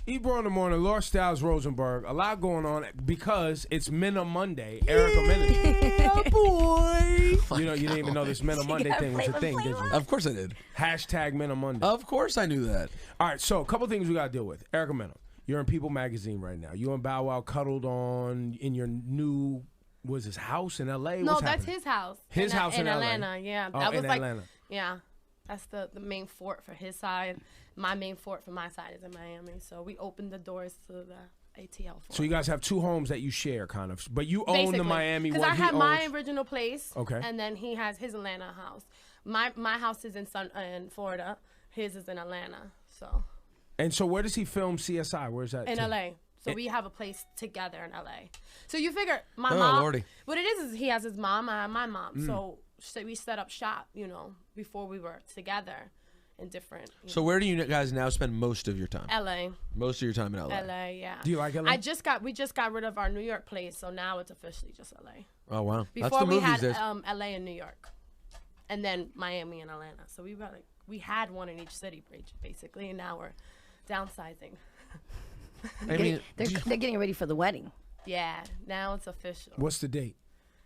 Ebro in the Morning, Laura Styles Rosenberg. A lot going on because it's Mena Monday. Erica Mena. Yeah, boy. You know, you didn't even know this Mena Monday thing was a thing, did you? Of course I did. Hashtag Mena Monday. Of course I knew that. All right, so a couple things we got to deal with. Erica Mena, you're in People Magazine right now. You and Bow Wow cuddled on in your new, was his house in L.A.? No, that's his house. His house in Atlanta, yeah. Oh, That was in like, Atlanta. yeah. That's the main fort for his side. My main fort for my side is in Miami. So we opened the doors to the ATL fort. So you guys have two homes that you share, kind of. But you own the Miami one. Because I he had my owns... original place. Okay. And then he has his Atlanta house. My house is in Florida. His is in Atlanta. So. And so where does he film CSI? Where's that? In LA. So we have a place together in LA. So you figure my Oh, mom. Lordy. What it is he has his mom, I have my mom. So we set up shop, you know, before we were together in different. So where do you guys now spend most of your time? LA. Most of your time in LA. LA, yeah. Do you like LA? We just got rid of our New York place, so now it's officially just LA. Oh wow. Before That's the we move had these days. LA and New York, and then Miami and Atlanta. So we had one in each city basically, and now we're downsizing. I mean, They're getting ready for the wedding. Yeah, now it's official. What's the date?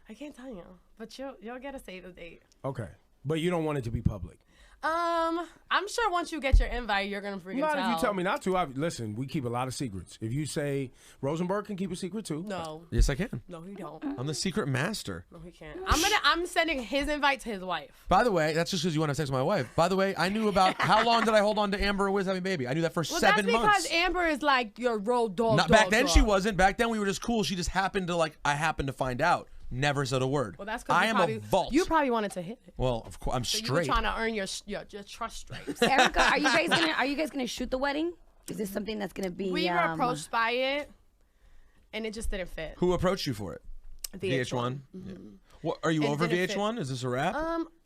I can't tell you, but you'll get to save the date. Okay. But you don't want it to be public. I'm sure once you get your invite, you're gonna freaking Not tell. if you tell me not to. Listen, we keep a lot of secrets. If you say Rosenberg can keep a secret too. No. yes, I can. No, he don't. I'm the secret master. No, he can't. I'm sending his invite to his wife. By the way, that's just because you want to have sex with my wife. By the way, I knew about how long did I hold on to Amber Wiz having a baby? I knew that for Well, 7 months. that's because Amber is like your road dog. Not back then. She wasn't. Back then we were just cool. She just happened to I happened to find out. Never said a word. Well, that's because I am a vault. You probably wanted to hit it. Well, of course, I'm So you straight. were trying to earn your trust stripes. Erica, are you guys gonna shoot the wedding? Is this something that's gonna be? We were approached by it, and it just didn't fit. Who approached you for it? VH1. Yeah. What are you It over didn't fit. VH1? Is this a wrap?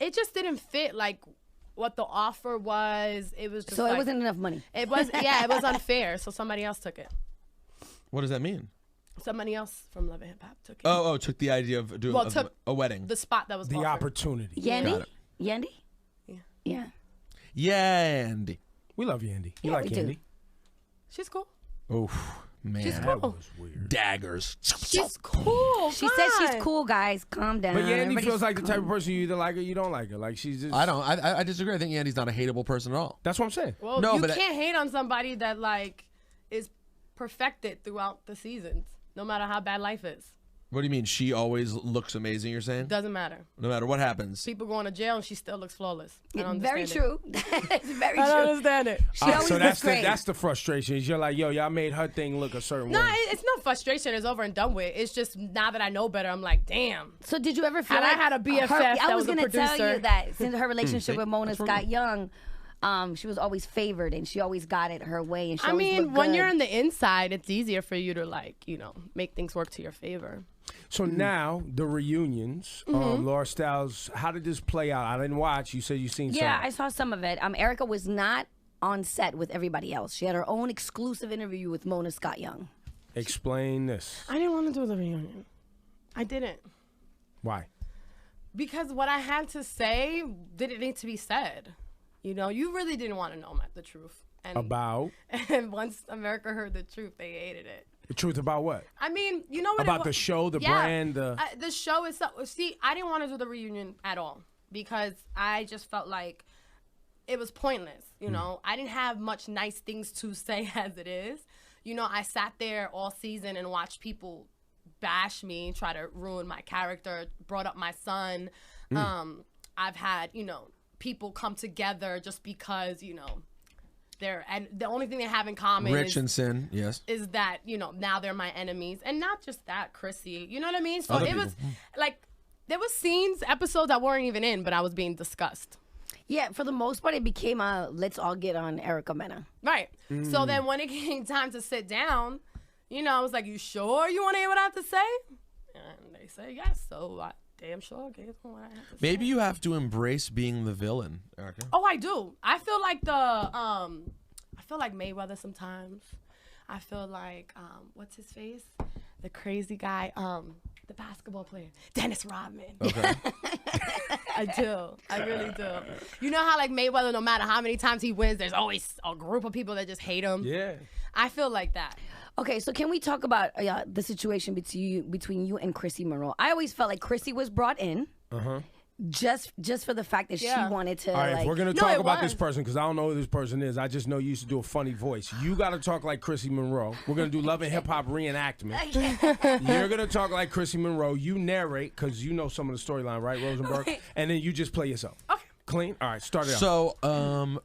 It just didn't fit like what the offer was. It was just So like, it wasn't enough money. It was it was unfair. So somebody else took it. What does that mean? Somebody else from Love and Hip Hop took it. Oh, took the idea of doing took a wedding. the spot that was The offered. opportunity. Yandy? Yandy? Yeah. Yeah. Yandy. We love Yandy. You Yeah, like we do. Yandy? She's cool. Oh man, She's That cool. was weird. daggers. She's cool. She said she's cool, guys. Calm down. But Yandy Everybody's feels like the type of calm. person you either like her or you don't like her. Like she's just. I don't. I disagree. I think Yandy's not a hateable person at all. That's what I'm saying. Well, No, you but can't hate on somebody that is perfected throughout the seasons, no matter how bad life is. What do you mean? She always looks amazing. You're saying? Doesn't matter. No matter what happens. People going to jail and she still looks flawless. I don't Very understand true. It's very it. I don't true. understand it. She always so looks that's great. that's the frustration. Is you're like, yo, y'all made her thing look a certain No, way. it's no frustration. It's over and done with. It's just now that I know better, I'm like, damn. So did you ever feel Had I like had a BFF her, that I was was a gonna tell producer. you that since her relationship with Mona That's Scott Young, she was always favored and she always got it her way and she I always mean, looked when good. you're on the inside, it's easier for you to make things work to your favor. So now the reunions, Laura Styles. How did this play out? I didn't watch. You said you seen. Yeah, some. I saw some of it. Erica was not on set with everybody else. She had her own exclusive interview with Mona Scott Young. Explain this. I didn't want to do the reunion. I didn't. Why? Because what I had to say didn't need to be said. You know, you really didn't want to know the truth. And, About and once America heard the truth, they hated it. the truth about what? I mean, you know what? About the show, the brand, the show itself. See, I didn't want to do the reunion at all because I just felt like it was pointless. You know, I didn't have much nice things to say as it is. You know, I sat there all season and watched people bash me, try to ruin my character, brought up my son. I've had, people come together just because, and the only thing they have in common Rich and sin. Yes. is that, now they're my enemies. And not just that, Chrissy. You know what I mean? So Other it was like, there was episodes that weren't even in, but I was being discussed. Yeah, for the most part, it became a let's all get on Erica Mena. Right. So then when it came time to sit down, I was like, you sure you want to hear what I have to say? And they say yes. So I damn sure gave them what I have to say. Maybe you have to embrace being the villain, Erica. Oh, I do. I feel like I feel like Mayweather sometimes. I feel like what's his face? The crazy guy, the basketball player, Dennis Rodman. Okay. I do. I really do. You know how like Mayweather, no matter how many times he wins, there's always a group of people that just hate him. yeah. I feel like that. Okay, so can we talk about the situation between you and Chrissy Monroe? I always felt like Chrissy was brought in just for the fact that she wanted to. All right, like, if we're gonna talk about this person, because I don't know who this person is, I just know you used to do a funny voice. You got to talk like Chrissy Monroe. We're gonna do Love and Hip Hop reenactment. You're gonna talk like Chrissy Monroe. You narrate because you know some of the storyline, right, Rosenberg? And then you just play yourself. Okay. Clean. All right, start it out. So,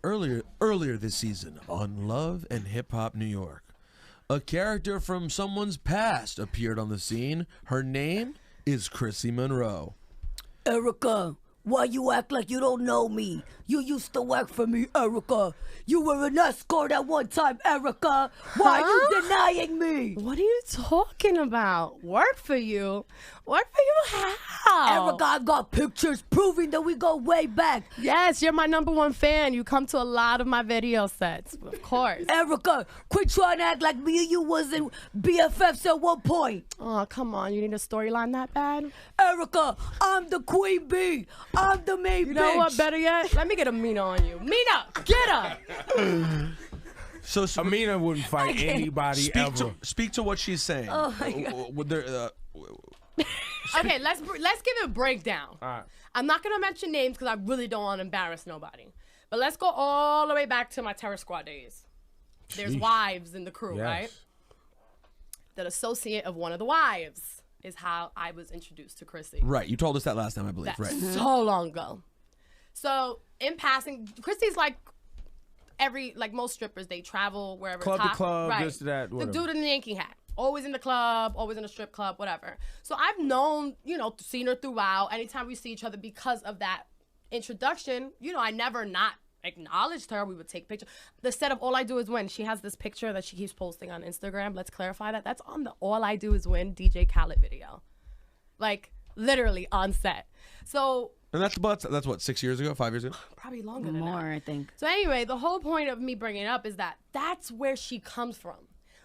earlier this season on Love and Hip Hop New York, a character from someone's past appeared on the scene. Her name is Chrissy Monroe. Erica, why you act like you don't know me? You used to work for me, Erica. You were an escort at one time, Erica. Why are you denying me? What are you talking about? Work for you? Work for you how? Erica, I got pictures proving that we go way back. Yes, you're my #1 fan. You come to a lot of my video sets, of course. Erica, quit trying to act like me and you wasn't BFFs at one point. Oh, come on. You need a storyline that bad? Erica, I'm the queen bee. I'm the main bitch. You know what? Better yet, let me get a Mena on you. Mena, get up. So Amina wouldn't fight anybody ever. Speak to what she's saying. Oh my God. Okay, let's give it a breakdown. All right. I'm not gonna mention names because I really don't want to embarrass nobody. But let's go all the way back to my Terror Squad days. There's Sheesh. wives in the crew, Yes. right? The associate of one of the wives is how I was introduced to Chrissy. Right, you told us that last time, I believe. That's Right. so long ago. So in passing, Chrissy's like most strippers, they travel wherever. Club to club, right. this to that, The whatever. dude in the Yankee hat. Always in the club, always in a strip club, whatever. So I've known, seen her throughout. Anytime we see each other because of that introduction, I never not acknowledged her. We would take pictures. The set of All I Do Is Win, she has this picture that she keeps posting on Instagram. Let's clarify that. That's on the All I Do Is Win DJ Khaled video. Like, literally on set. So... And that's what, 6 years ago, 5 years ago? Probably longer than More, that. I think. So anyway, the whole point of me bringing it up is that that's where she comes from.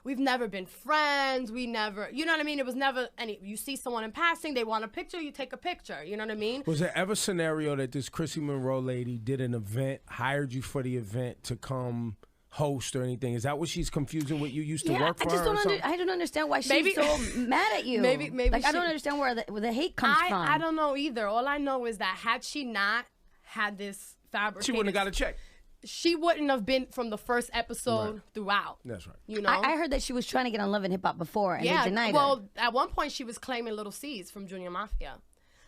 We've never been friends. We never, you know what I mean? It was never any, you see someone in passing, they want a picture, you take a picture. You know what I mean? Was there ever a scenario that this Chrissy Monroe lady did an event, hired you for the event to come host or anything? Is that what she's confusing what you used to work for? I just I don't understand why she's so mad at you. Maybe like, I don't understand where the hate comes from. I don't know either. All I know is that had she not had this fabricated, She wouldn't have got a check. She wouldn't have been from the first episode throughout. That's right. You know, I heard that she was trying to get on Love and Hip Hop before, and they denied her. Well, at one point she was claiming Little C's from Junior Mafia,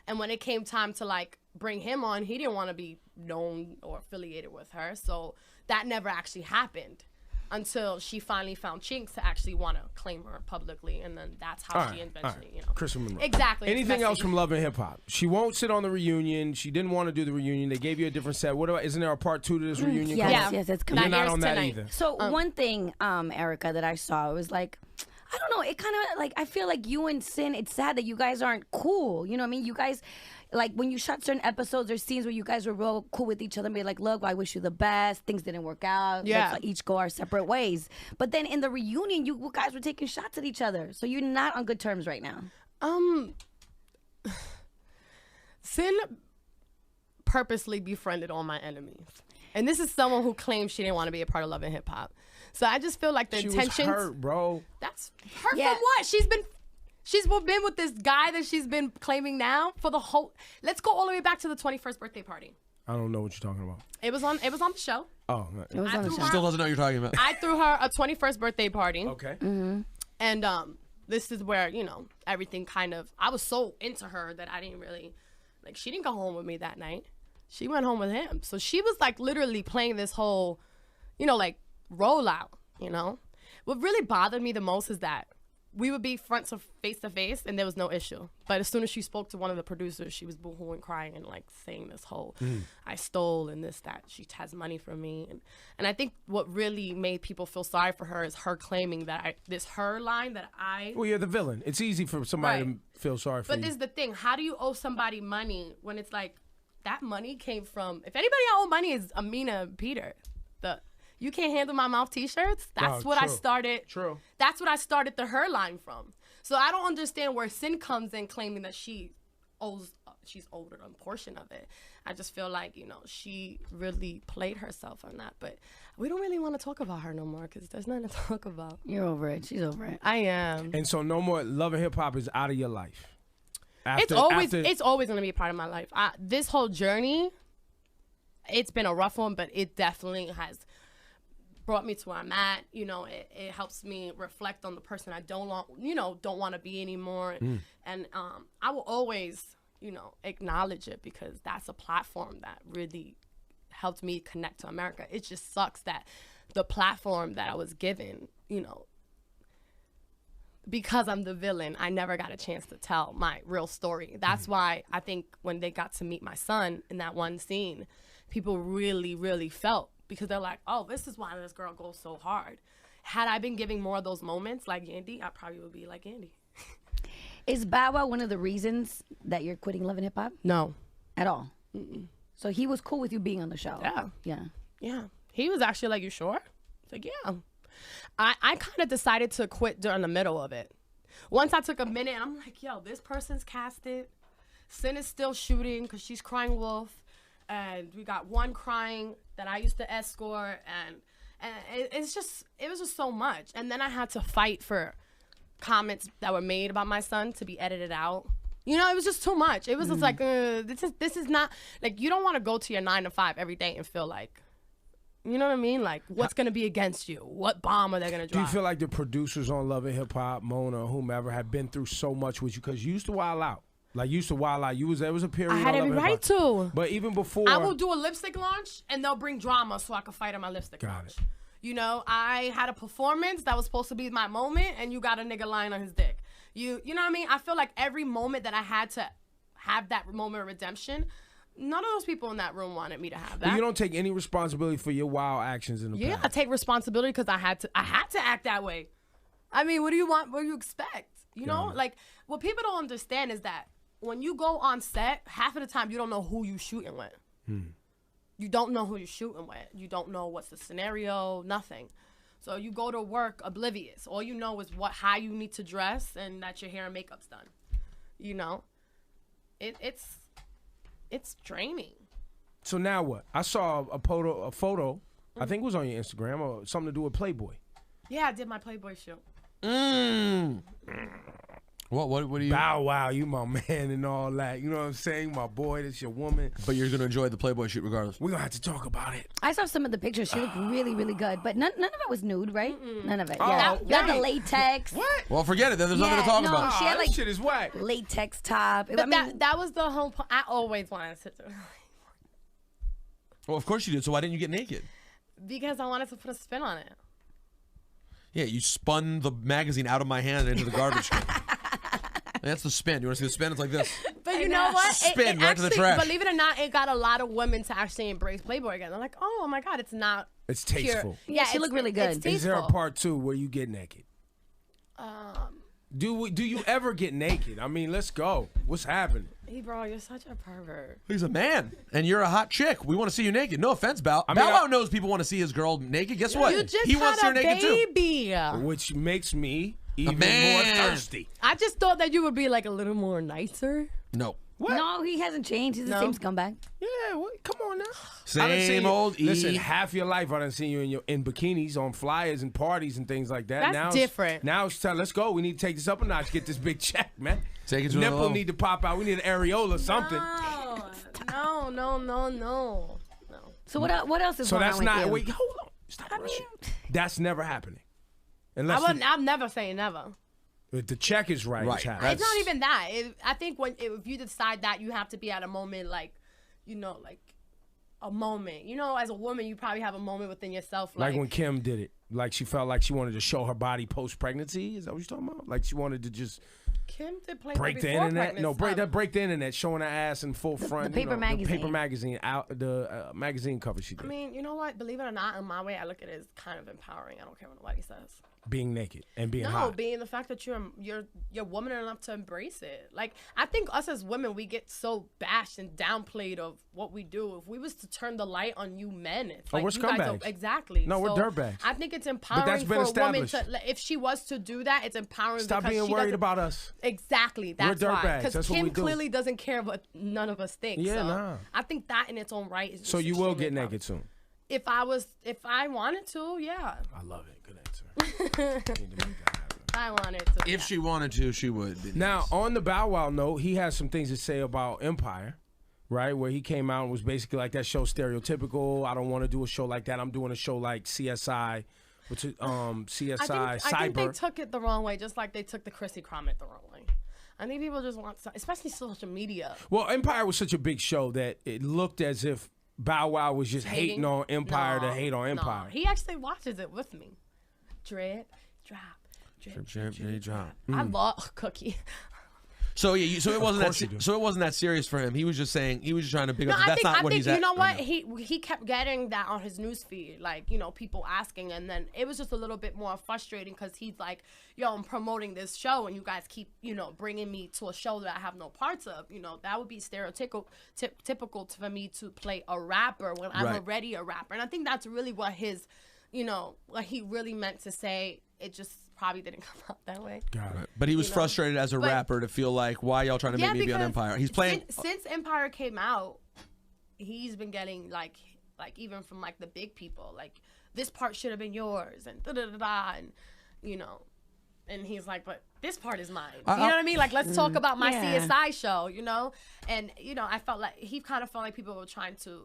and when it came time to bring him on, he didn't want to be known or affiliated with her, so that never actually happened until she finally found chinks to actually want to claim her publicly, and then that's how she eventually, Chrissy Monroe. Exactly. Anything else from Love and Hip Hop? She won't sit on the reunion. She didn't want to do the reunion. They gave you a different set. What about? Isn't there a part 2 to this reunion? Yes, it's coming. You're not airs on that tonight. either. So one thing, Erica, that I saw, it was like, I don't know, it kind of I feel like you and Sin, it's sad that you guys aren't cool. You know what I mean? You guys, when you shot certain episodes or scenes where you guys were real cool with each other and be like, look, I wish you the best. Things didn't work out. Yeah. Let's each go our separate ways. But then in the reunion, you guys were taking shots at each other. So you're not on good terms right now. Sin purposely befriended all my enemies. And this is someone who claims she didn't want to be a part of Love and Hip Hop. So I just feel like the intentions. She was hurt, bro. That's hurt from what? She's been with this guy that she's been claiming now for the whole. Let's go all the way back to the 21st birthday party. I don't know what you're talking about. It was on the show. Oh, It was on the show. Still doesn't know what you're talking about. I threw her a 21st birthday party. okay. And this is where, everything kind of, I was so into her that I didn't really, she didn't go home with me that night. She went home with him. So she was literally playing this whole, rollout, What really bothered me the most is that we would be face to face and there was no issue. But as soon as she spoke to one of the producers, she was boohooing, crying, and saying this whole, I stole and this, that. She has money from me. And I think what really made people feel sorry for her is her claiming that her line that I... Well, you're the villain. It's easy for somebody to feel sorry for you. But this is the thing. How do you owe somebody money when it's that money came from... If anybody I owe money is Amina and Peter. You Can't Handle My Mouth t-shirts. That's what I started. True. That's what I started the her line from. So I don't understand where Sin comes in claiming that she's owed a portion of it. I just feel like, she really played herself on that. But We don't really want to talk about her no more because there's nothing to talk about. You're over it. She's over it. I am. And so no more Love and Hip Hop is out of your life. It's always going to be a part of my life. This whole journey, it's been a rough one, but it definitely has brought me to where I'm at. You know, it helps me reflect on the person I don't want to be anymore. And I will always, acknowledge it because that's a platform that really helped me connect to America. It just sucks that the platform that I was given, because I'm the villain, I never got a chance to tell my real story. That's why I think when they got to meet my son in that one scene, people really, really felt, because they're like, oh, this is why this girl goes so hard. Had I been giving more of those moments like Yandy, I probably would be like Yandy. Is Bow Wow one of the reasons that you're quitting Love and Hip Hop? No. At all? So he was cool with you being on the show? Yeah. He was actually like, you sure? It's like, yeah. I kind of decided to quit during the middle of it. Once I took a minute, I'm like, yo, this person's casted. Sin is still shooting because she's crying wolf. And we got one crying that I used to escort. And it was just so much. And then I had to fight for comments that were made about my son to be edited out. It was just too much. It was just like, this is not, like, you don't want to go to your 9 to 5 every day and feel like, you know what I mean? Like, what's going to be against you? What bomb are they going to drop? Do you feel like the producers on Love and Hip Hop, Mona, whomever, have been through so much with you? Because you used to wild out. Like, you used to wild out. There was a period. I had every right to. But even before. I will do a lipstick launch, and they'll bring drama so I can fight on my lipstick launch. I had a performance that was supposed to be my moment, and you got a nigga lying on his dick. You know what I mean? I feel like every moment that I had to have that moment of redemption, none of those people in that room wanted me to have that. But you don't take any responsibility for your wild actions in the past. Yeah, I take responsibility because I had to act that way. I mean, what do you want? What do you expect? Like, what people don't understand is that when you go on set, half of the time you don't know who you shooting with. You don't know who you're shooting with. You don't know what's the scenario, nothing. So you go to work oblivious. All you know is how you need to dress and that your hair and makeup's done. It's draining. So now what? I saw a photo, I think it was on your Instagram, or something to do with Playboy. Yeah, I did my Playboy shoot. What do you? Bow Wow, you my man and all that. You know what I'm saying? My boy, that's your woman. But you're going to enjoy the Playboy shoot regardless. We're going to have to talk about it. I saw some of the pictures. She looked really, really good. But none of it was nude, right? None of it. Oh, Yeah. okay. Not the latex. What? Well, forget it. Then there's nothing to talk about. She had This like shit is whack. latex top. But that was the whole point. I always wanted to do it. Well, of course you did. So why didn't you get naked? Because I wanted to put a spin on it. Yeah, you spun the magazine out of my hand into the garbage can. That's the spin. You want to see the spin? It's like this. But you know what? Spin it right to the actually, trash. believe it or not, it got a lot of women to actually embrace Playboy again. They're like, oh my God, it's not It's pure. tasteful. Yeah, she looked really good. It's Is there a tasteful. part 2 where you get naked? Do you ever get naked? I mean, let's go. What's happening? Hey, bro, you're such a pervert. He's a man, and you're a hot chick. We want to see you naked. No offense, Bow. I mean, Bow Wow knows people want to see his girl naked. Guess what? You just he wants had her a naked too. baby. Which makes me even more man. thirsty. I just thought that you would be like a little more nicer. No. What? No, he hasn't changed. He's the No. same scumbag. Yeah, what? Come on now. Same I done seen you- old E. Listen, half your life I done seen you in bikinis on flyers and parties and things like that. That's different. Now it's time. Let's go. We need to take this up a notch. Get this big check, man. Take it to another Nipple level. need to pop out. We need an areola or something. No. So what else is So going that's on with not. you? Wait, hold on. Stop rushing. That's never happening. Unless I'm never saying never. if the check is right. Right. It's happening. It's not even that. I think if you decide that, you have to be at a moment like a moment. As a woman, you probably have a moment within yourself. Like when Kim did it. Like she felt like she wanted to show her body post-pregnancy. Is that what you're talking about? Like she wanted to just Kim did Playboy break the before internet. No, pregnancy. break the internet, showing her ass in full front. paper magazine. The paper magazine out. The magazine cover she did. I mean, you know what? Believe it or not, in my way, I look at it as kind of empowering. I don't care what nobody says. Being naked and being No, hot. being the fact that you're woman enough to embrace it. Like, I think us as women, we get so bashed and downplayed of what we do. If we was to turn the light on you men, it's like we're you guys scumbags. exactly. No, we're So dirtbags. I think it's that's empowering been for a woman established. to, if she was to do that, it's empowering. Stop because being she worried doesn't- about us. Exactly. That's why. dirtbags. Because That's what Kim we do. clearly doesn't care what none of us think. Yeah, so nah. I think that in its own right is. So just you will extremely get empowering. naked soon. If I wanted to, yeah. I love it. Good answer. Need to make that happen. I wanted to. If she wanted to, she would. Be Now, nice. on the Bow Wow note, he has some things to say about Empire, right? Where he came out and was basically like, that show stereotypical. I don't want to do a show like that. I'm doing a show like CSI, which is CSI I Cyber. think they took it the wrong way, just like they took the Chrissy comment the wrong way. I think people just want, especially social media. Well, Empire was such a big show that it looked as if Bow Wow was just hating on Empire to hate on Empire. He actually watches it with me. Drip, drop, drip, drop. I love Cookie. So yeah, so it wasn't course you do. that. So it wasn't that serious for him. He was just saying. He was just trying to pick No, up. That's not what he's at. You know what? right now. He kept getting that on his news feed, like, people asking, and then it was just a little bit more frustrating because he's like, yo, I'm promoting this show, and you guys keep, bringing me to a show that I have no parts of. That would be typical for me to play a rapper when I'm Right. already a rapper, and I think that's really what his, what he really meant to say. It just probably didn't come out that way. Got it. But he was frustrated as a But- rapper to feel like, why y'all trying to make me be on because Empire? He's playing. since Empire came out. He's been getting like even from like the big people, like, this part should have been yours, and da da da da, and and he's like, but this part is mine. You know what I mean? Like, let's talk about my Yeah. CSI show, and I felt like he kind of felt like people were trying to,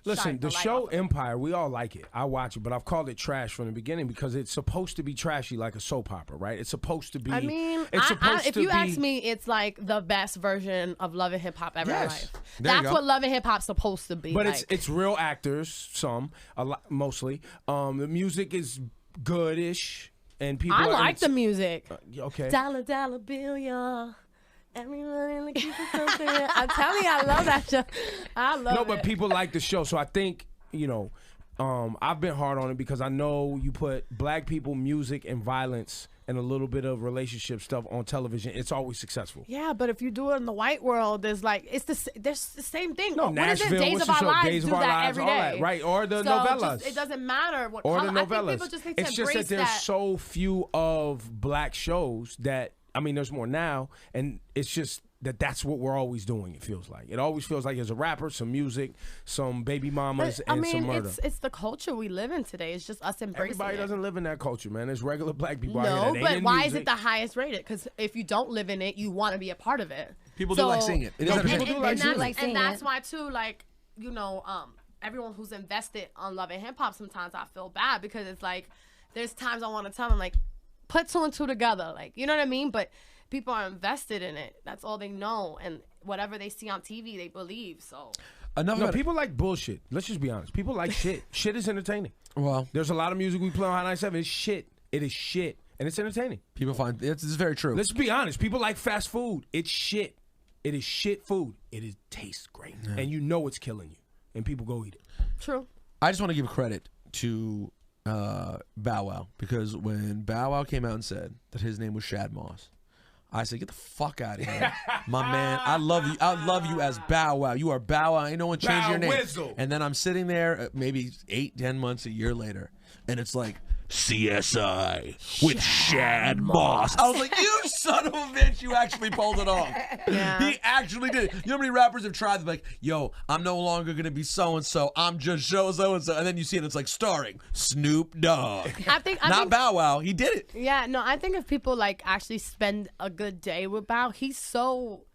Listen, shine the light show off of it. Empire, we all like it. I watch it, but I've called it trash from the beginning because it's supposed to be trashy like a soap opera, right? It's supposed to be. I mean, it's supposed if to you be, ask me, it's like the best version of Love and Hip Hop ever in Yes. life. There you That's go. what Love and Hip Hop's supposed to be. but like. it's real actors, a lot, mostly. The music is goodish, and people. I are like the music. Okay. Dollar bill, y'all. Everybody in the keep it something. I'm telling you, I love that show. I love it. No, but people like the show, so I think I've been hard on it because I know you put black people, music, and violence, and a little bit of relationship stuff on television. It's always successful. Yeah, but if you do it in the white world, there's like there's the same thing. No, What is it? Nashville, Days what's of the Our show? Lives Days of do Our that Lives, every all that, day. right? Or the So novellas. it doesn't matter what Or color. the I think novellas. people just need to It's just embrace that there's so few of black shows that, I mean, there's more now, and it's just that's what we're always doing, it feels like. It always feels like there's a rapper, some music, some baby mamas, But, and some murder. it's the culture we live in today. It's just us embracing Everybody it. doesn't live in that culture, man. There's regular black people out here No, that ain't but in why is music. it the highest rated? Because if you don't live in it, you want to be a part of it. People do like seeing it. It is and, entertaining. People do like seeing it. and that's why too, like, everyone who's invested on Love and Hip Hop, sometimes I feel bad because it's like there's times I want to tell them, like, put two and two together, like, you know what I mean? But people are invested in it. That's all they know, and whatever they see on TV, they believe. So Enough No, about it. people like bullshit. Let's just be honest. People like shit. Shit is entertaining. Well, There's a lot of music we play on High 97. It's shit. It is shit. And it's entertaining. people find it's very true. Let's be honest. People like fast food. It's shit. It is shit food. It tastes great. And you know it's killing you. And people go eat it. true. I just want to give credit to Bow Wow because when Bow Wow came out and said that his name was Shad Moss, I said, get the fuck out of here. My man, I love you. I love you as Bow Wow. You are Bow Wow. Ain't no one changed your name. Bow-Wizzle. And then I'm sitting there maybe 8-10 months, a year later, and it's like, CSI with Shad Moss. I was like, you son of a bitch, you actually pulled it off. Yeah. He actually did it. You know how many rappers have tried to be like, yo, I'm no longer going to be so-and-so. I'm just so-and-so. And then you see it, it's like starring Snoop Dogg. I think Bow Wow. He did it. Yeah, no, I think if people like actually spend a good day with Bow, he's so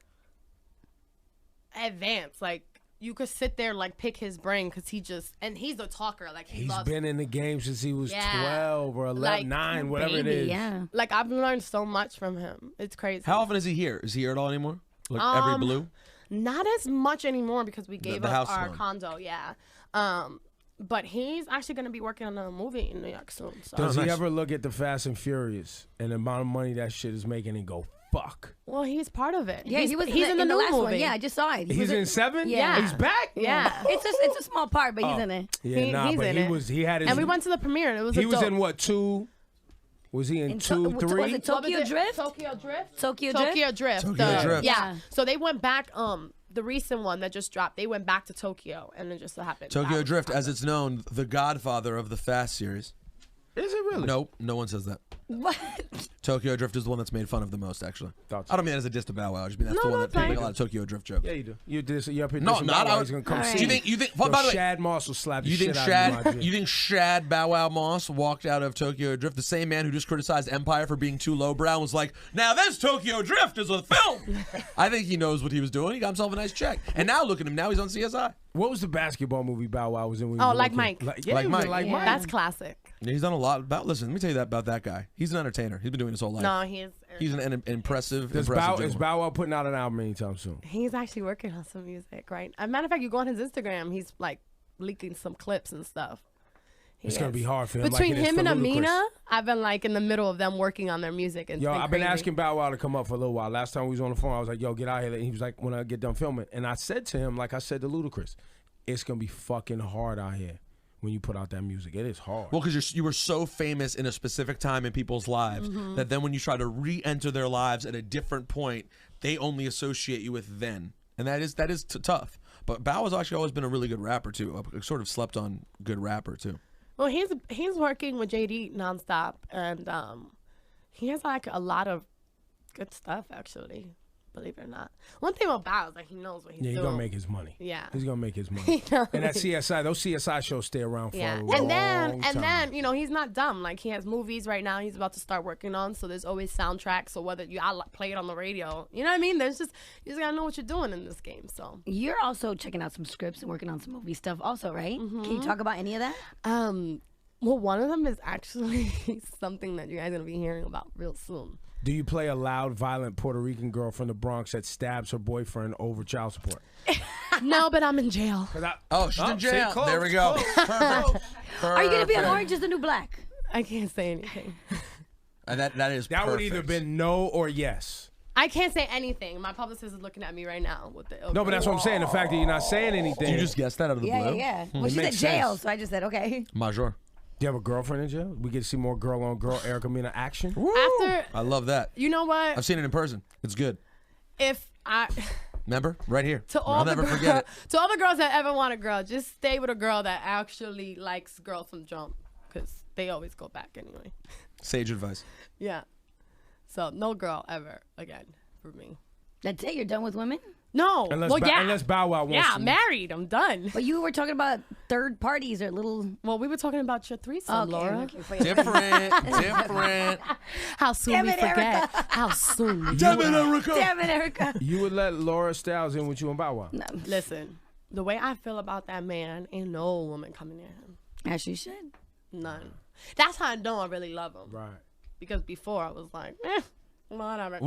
advanced. Like, you could sit there and like pick his brain because he's a talker. Like, He's loves, been in the game since he was Yeah. 12 or 11, Like, 9, whatever it Baby, is. yeah. like, I've learned so much from him. It's crazy. How often is he here? Is he here at all anymore? Like every blue? Not as much anymore because we gave the up house our is gone. condo. Yeah. But he's actually going to be working on a movie in New York soon. So. Does he nice. ever look at the Fast and Furious and the amount of money that shit is making and go, fuck? Well, he's part of it. Yeah, he's, he was he's in the in the new last movie. one. Yeah, I just saw it. He He's was in 7? Yeah. He's back? Yeah. It's a small part, but he's in it. Yeah, He's but in it. he had his. And we went to the premiere. And it was He a was dope. in what, 2? Was he in In 2, was 3? it Tokyo Drift? Tokyo Drift. Tokyo Drift? Tokyo Drift. Tokyo Drift. Yeah. So they went back. The recent one that just dropped, they went back to Tokyo, and it just so happened. Tokyo that Drift, as it's known, the godfather of the Fast series. Is it really? Nope, no one says that. What? Tokyo Drift is the one that's made fun of the most, actually. Thought so. I don't mean that as a diss to Bow Wow. I just mean that's the one that people make a lot of Tokyo Drift jokes. Yeah, you do. You're up here. No, dissing not. Bow Wow. He's gonna come see You think? Yo, By the way, Shad Moss will slap the you think shit out of you, my G. You think Shad Bow Wow Moss walked out of Tokyo Drift, the same man who just criticized Empire for being too lowbrow, and was like, "Now this Tokyo Drift is a film." I think he knows what he was doing. He got himself a nice check, and now look at him. Now he's on CSI. What was the basketball movie Bow Wow was in? When he Oh, was Like little Mike. kid? Like he was in Mike. Like Yeah. Mike. That's classic. Yeah, he's done a lot about. Listen, let me tell you that about that guy. He's an entertainer. He's been doing his whole life. No, he's An impressive. Is impressive Bow Wow putting out an album anytime soon? He's actually working on some music, right? As a matter of fact, you go on his Instagram, he's like leaking some clips and stuff. It's gonna be hard for him. Between like it is him for and Ludacris. Amina, I've been like in the middle of them working on their music. And Yo, it's I've been crazy. asking Bow Wow to come up for a little while. Last time we was on the phone, I was like, "Yo, get out here." And he was like, "When I get done filming," and I said to him, like I said to Ludacris, "It's gonna be fucking hard out here when you put out that music. It is hard." Well, because you were so famous in a specific time in people's lives that then when you try to re-enter their lives at a different point, they only associate you with then, and that is tough. But Bow has actually always been a really good rapper too, a sort of slept on good rapper too. Well, he's working with JD nonstop, and he has like a lot of good stuff actually. Believe it or not, one thing about Bow is like he knows what he's Yeah, he's doing. gonna make his money. Yeah. He's gonna make his money. He knows. And that CSI, those CSI shows stay around for Yeah, a long and time. then you know he's not dumb. Like he has movies right now. He's about to start working on. So there's always soundtracks. So whether I play it on the radio, you know what I mean. There's just you just gotta know what you're doing in this game. So You're also checking out some scripts and working on some movie stuff, also, right? Can you talk about any of that? well, one of them is actually something that you guys are gonna be hearing about real soon. Do you play a loud, violent Puerto Rican girl from the Bronx that stabs her boyfriend over child support? No, but I'm in jail. Oh, she's in see, jail. close, There we go. Perfect. Are you gonna be on Perfect. Orange Is the New Black? I can't say anything. That is That would either perfect. been no or yes. I can't say anything. My publicist is looking at me right now with the. No, but that's what I'm saying. The fact that you're not saying anything. Did you just guess that out of the blue? Yeah. Well, It she's in makes jail, sense. so I just said okay. Major. Do you have a girlfriend in jail? We get to see more girl on girl Erica Mena action. After I love that. you know what? I've seen it in person. It's good. If I. Remember? Right here. To all I'll the never forget it. To all the girls that ever want a girl, just stay with a girl that actually likes girls from jump, because they always go back anyway. Sage advice. Yeah. So no girl ever again for me. That's it. You're done with women. No. Unless well, yeah. unless Bow Wow wants Yeah, to. I'm married. I'm done. But you were talking about third parties or little. Well, we were talking about your threesome, Laura. Different. How soon Damn we it, forget. How soon we Damn it, Erica. Damn it, Erica. You would let Laura Styles in with you and Bow Wow. No. Listen, the way I feel about that man, ain't no woman coming near him. As you should. None. That's how I know I really love him. Right. Because before I was like, whatever.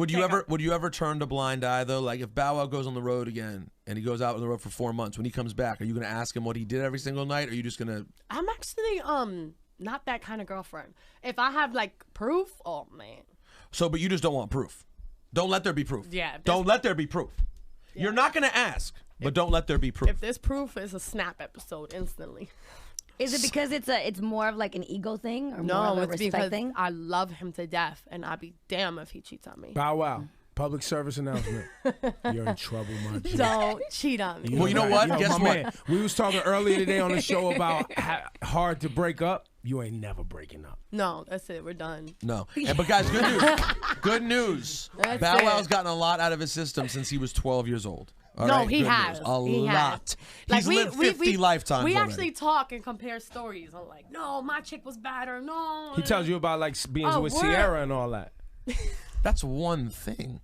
Would you ever turn a blind eye though? Like if Bow Wow goes on the road again and he goes out on the road for 4 months, when he comes back, are you gonna ask him what he did every single night? Or are you just gonna? I'm actually not that kind of girlfriend. If I have like proof, oh man. So, but you just don't want proof. Don't let there be proof. Yeah, if Don't let there be proof. You're not gonna ask, but don't let there be proof. If this proof is a snap episode instantly. Is it because it's more of like an ego thing or more No, of a it's respect because thing? I love him to death, and I'd be damn if he cheats on me. Bow Wow. Public service announcement. You're in trouble, my G. Don't cheat on me. Well, you know what? Yo, Guess my what? man, we was talking earlier today on the show about hard to break up. You ain't never breaking up. No, that's it. We're done. No. But guys, good news. Good news. That's Bow it. Wow's gotten a lot out of his system since he was 12 years old. All No, right? he Good has. news. A He has. lot. He's lived 50 lifetimes We already. actually talk and compare stories. I'm like, no, my chick was better. No. He tells you about like being Oh, with word. Sierra and all that. That's one thing.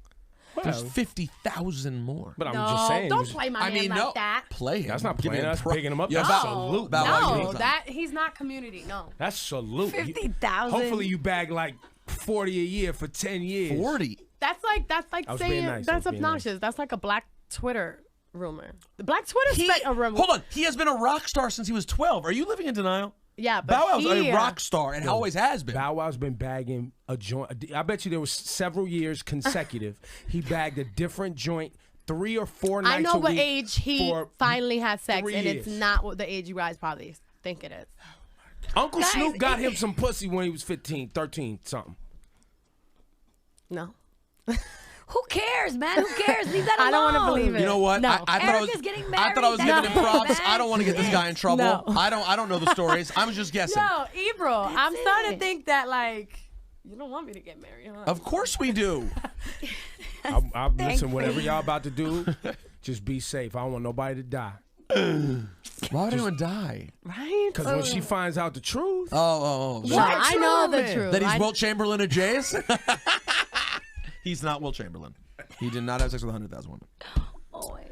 There's Well, 50,000 more. But I'm No, just saying. don't was- play my I man mean, like no. that. Play him. That's not Give playing. him That's pro- picking him up. Yo, That's Bow- salute. Bow Wow, you No, need that he's not community. No. That's salute. 50,000. Hopefully you bag like 40 a year for 10 years. 40. That's like I was being saying nice, I that's was being obnoxious. That's like a black Twitter rumor. The black Twitter spent a rumor. Hold on. He has been a rock star since he was 12. Are you living in denial? Yeah, but Bow Wow's he, a rock star and always has been. Bow Wow's been bagging a joint. I bet you there was several years consecutive. He bagged a different joint 3 or 4 nights I know a what week age he for finally had sex, 3 and it's years. not what the age you guys probably think it is. Uncle Guys, Snoop got him some pussy when he was 15, 13, something. No. Who cares, man? Who cares? Leave that alone. I don't want to believe it. You know what? No. I thought Erica's getting married. I thought I was That's giving him it, props. man. I don't want to get this guy in trouble. No. I don't know the stories. I'm just guessing. No, Ebro, I'm starting to it. think that like you don't want me to get married, huh? Of course we do. Listen, whatever y'all about to do, just be safe. I don't want nobody to die. Why would anyone die? Right? Because when she finds out the truth, Oh. No, I know the man. truth. That he's I- Wilt Chamberlain of Jays? He's not Wilt Chamberlain. He did not have sex with 100,000 women. Oh my god.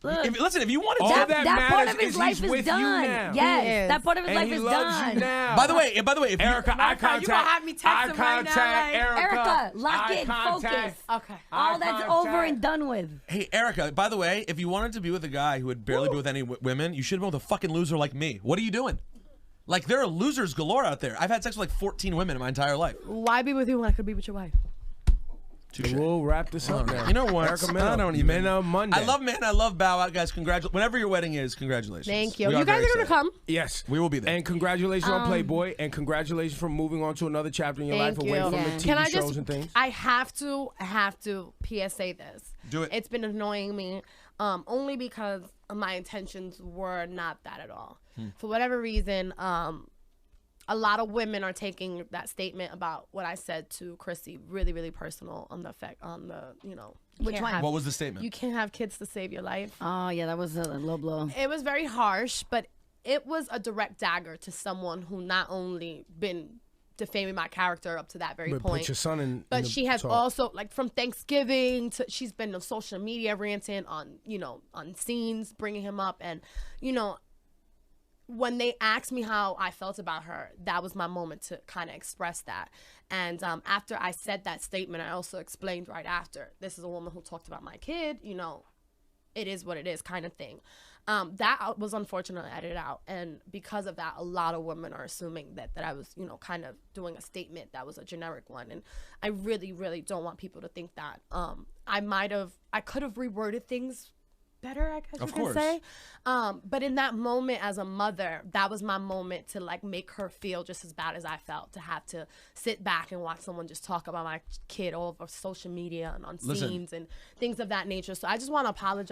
Look, Listen, if you wanted All to... that part matters of his is life he's is with you done. now. He Yes, is. that part of his and life he is loves done. you now. By the way, if you... Erica, eye Marco, contact. you gonna have me text eye him right now, contact, like- Erica, lock eye in, contact. focus. Okay. All Eye that's contact. over and done with. Hey, Erica, by the way, if you wanted to be with a guy who would barely be with any women, you should have been with a fucking loser like me. What are you doing? Like, there are losers galore out there. I've had sex with like 14 women in my entire life. Why be with you when I could be with your wife? Touche. We'll wrap this up now. You know what? Erica I Mena, don't even- Mena Monday. I love men. I love Bow Out, guys. Whenever your wedding is, congratulations. Thank you. We You guys very are gonna excited. come. Yes. We will be there. And congratulations on Playboy, and congratulations for moving on to another chapter in your life Thank away you. from the Yeah. TV Can I shows just? and things. I have to PSA this. Do it. It's been annoying me, only because my intentions were not that at all. For whatever reason, a lot of women are taking that statement about what I said to Chrissy really, really personal on the effect on the Which can't one? have- What was the statement? You can't have kids to save your life. Oh yeah, that was a low blow. It was very harsh, but it was a direct dagger to someone who not only been defaming my character up to that very But point, put your son in. but in the she has talk. also, like, from Thanksgiving to she's been on social media ranting on on scenes, bringing him up, and when they asked me how I felt about her, that was my moment to kind of express that. And after I said that statement, I also explained right after, this is a woman who talked about my kid, it is what it is kind of thing. That was unfortunately edited out. And because of that, a lot of women are assuming that I was, kind of doing a statement that was a generic one. And I really, really don't want people to think that. I could have reworded things better, I guess you could say. But in that moment as a mother, that was my moment to like make her feel just as bad as I felt, to have to sit back and watch someone just talk about my kid all over social media and on Listen. scenes and things of that nature. So I just want to apologize